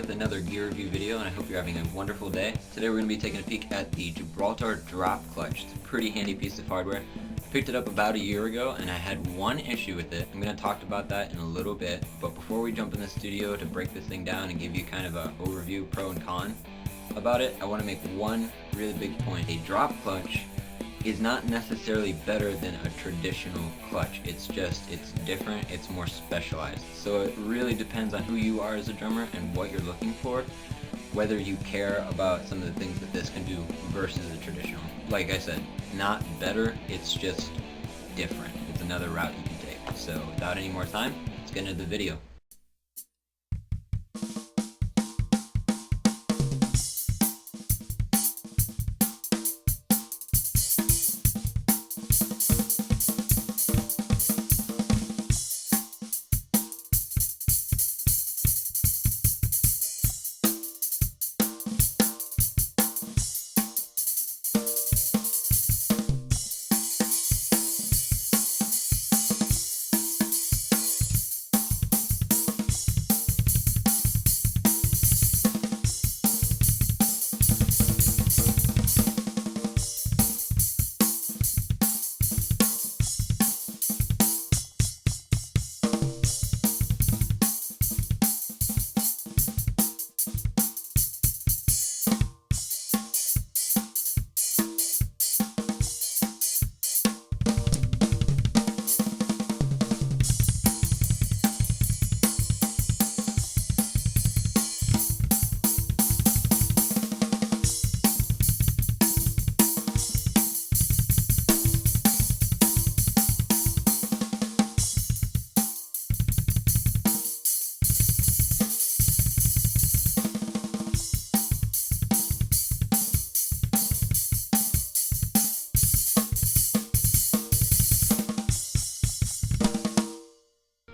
with another gear review video, and I hope you're having a wonderful day. Today we're going to be taking a peek at the Gibraltar drop clutch. It's a pretty handy piece of hardware. I picked it up about a year ago and I had one issue with it. I'm going to talk about that in a little bit, but before we jump in the studio to break this thing down and give you kind of an overview, pro and con about it, I want to make one really big point. A drop clutch is not necessarily better than a traditional clutch. It's different, it's more specialized. So it really depends on who you are as a drummer and what you're looking for, whether you care about some of the things that this can do versus a traditional. Like I said, not better, it's just different. It's another route you can take. So without any more time, let's get into the video.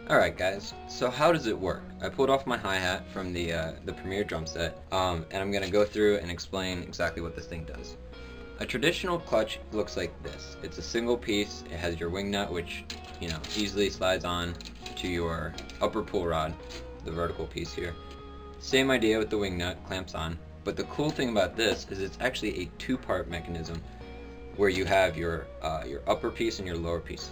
Alright guys, so how does it work? I pulled off my hi-hat from the Premier drum set, and I'm going to go through and explain exactly what this thing does. A traditional clutch looks like this. It's a single piece. It has your wing nut, which, you know, easily slides on to your upper pull rod, the vertical piece here. Same idea with the wing nut, clamps on. But the cool thing about this is it's actually a two-part mechanism where you have your upper piece and your lower piece.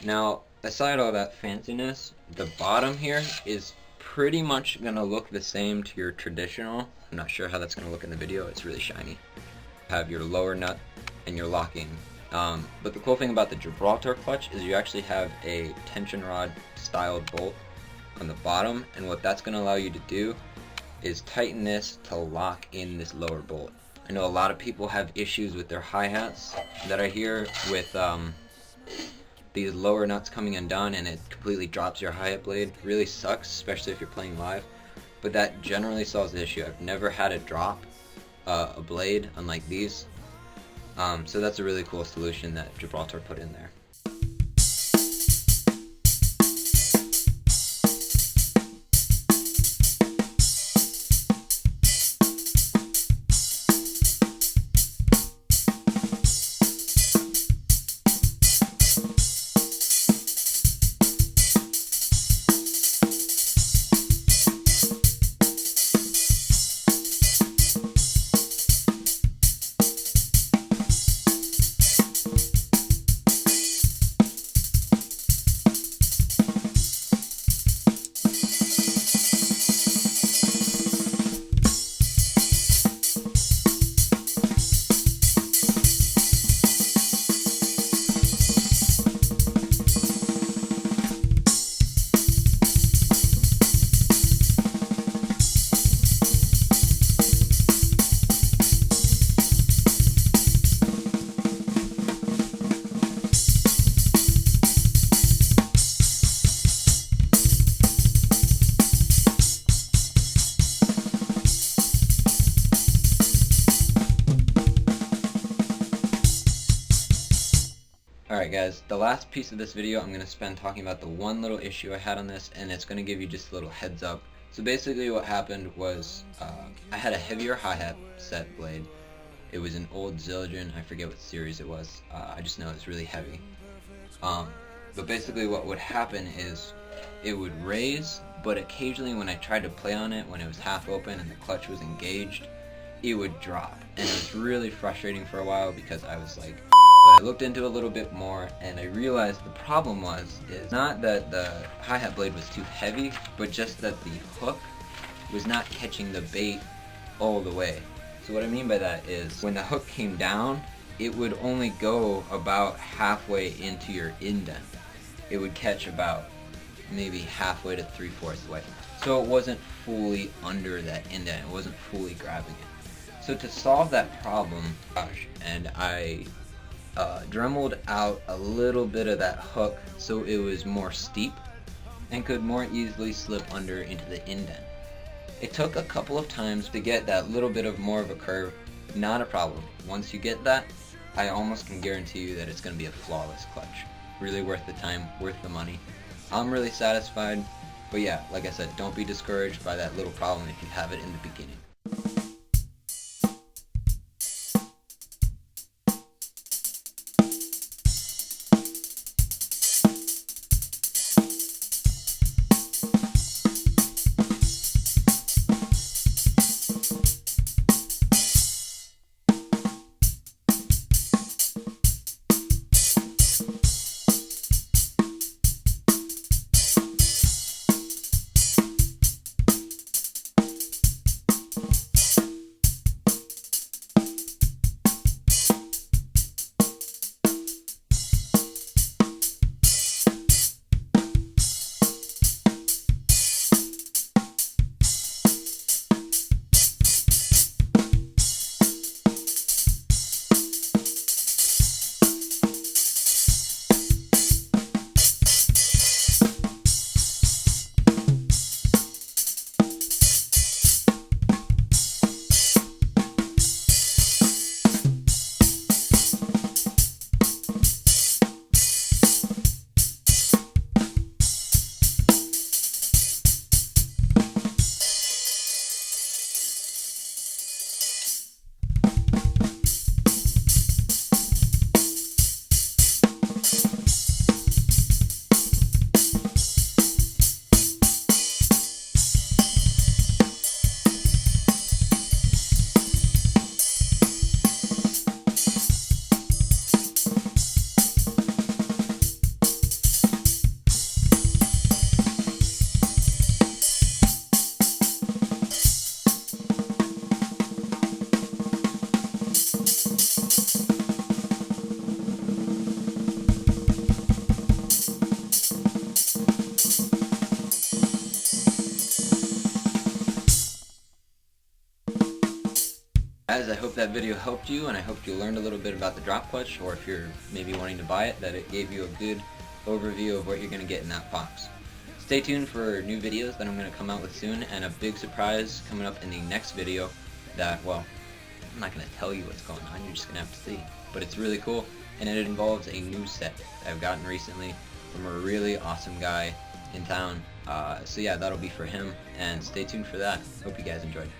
Now, aside all that fanciness, the bottom here is pretty much going to look the same to your traditional. I'm not sure how that's going to look in the video. It's really shiny. Have your lower nut and your locking. But the cool thing about the Gibraltar clutch is you actually have a tension rod styled bolt on the bottom, and what that's going to allow you to do is tighten this to lock in this lower bolt. I know a lot of people have issues with their hi-hats that I hear with these lower nuts coming undone, and it completely drops your hi-hat blade. Really sucks, especially if you're playing live, but that generally solves the issue. I've never had it drop a blade unlike these, so that's a really cool solution that Gibraltar put in there. Alright guys, the last piece of this video I'm going to spend talking about the one little issue I had on this, and it's going to give you just a little heads up. So basically what happened was I had a heavier hi-hat set blade. It was an old Zildjian, I forget what series it was, I just know it's really heavy. But basically what would happen is it would raise, but occasionally when I tried to play on it when it was half open and the clutch was engaged, it would drop. And it was really frustrating for a while because I was like, but I looked into it a little bit more and I realized the problem is not that the hi-hat blade was too heavy, but just that the hook was not catching the bait all the way. So what I mean by that is when the hook came down, it would only go about halfway into your indent. It would catch about maybe halfway to 3/4 way. So it wasn't fully under that indent, it wasn't fully grabbing it. So to solve that problem, and I dremeled out a little bit of that hook so it was more steep and could more easily slip under into the indent. It took a couple of times to get that little bit of more of a curve, not a problem. Once you get that, I almost can guarantee you that it's going to be a flawless clutch. Really worth the time, worth the money. I'm really satisfied, but yeah, like I said, don't be discouraged by that little problem if you have it in the beginning. Guys, I hope that video helped you, and I hope you learned a little bit about the drop clutch, or if you're maybe wanting to buy it, that it gave you a good overview of what you're going to get in that box. Stay tuned for new videos that I'm going to come out with soon, and a big surprise coming up in the next video that, well, I'm not going to tell you what's going on, you're just going to have to see. But it's really cool, and it involves a new set that I've gotten recently from a really awesome guy in town. So yeah, that'll be for him, and stay tuned for that. Hope you guys enjoyed.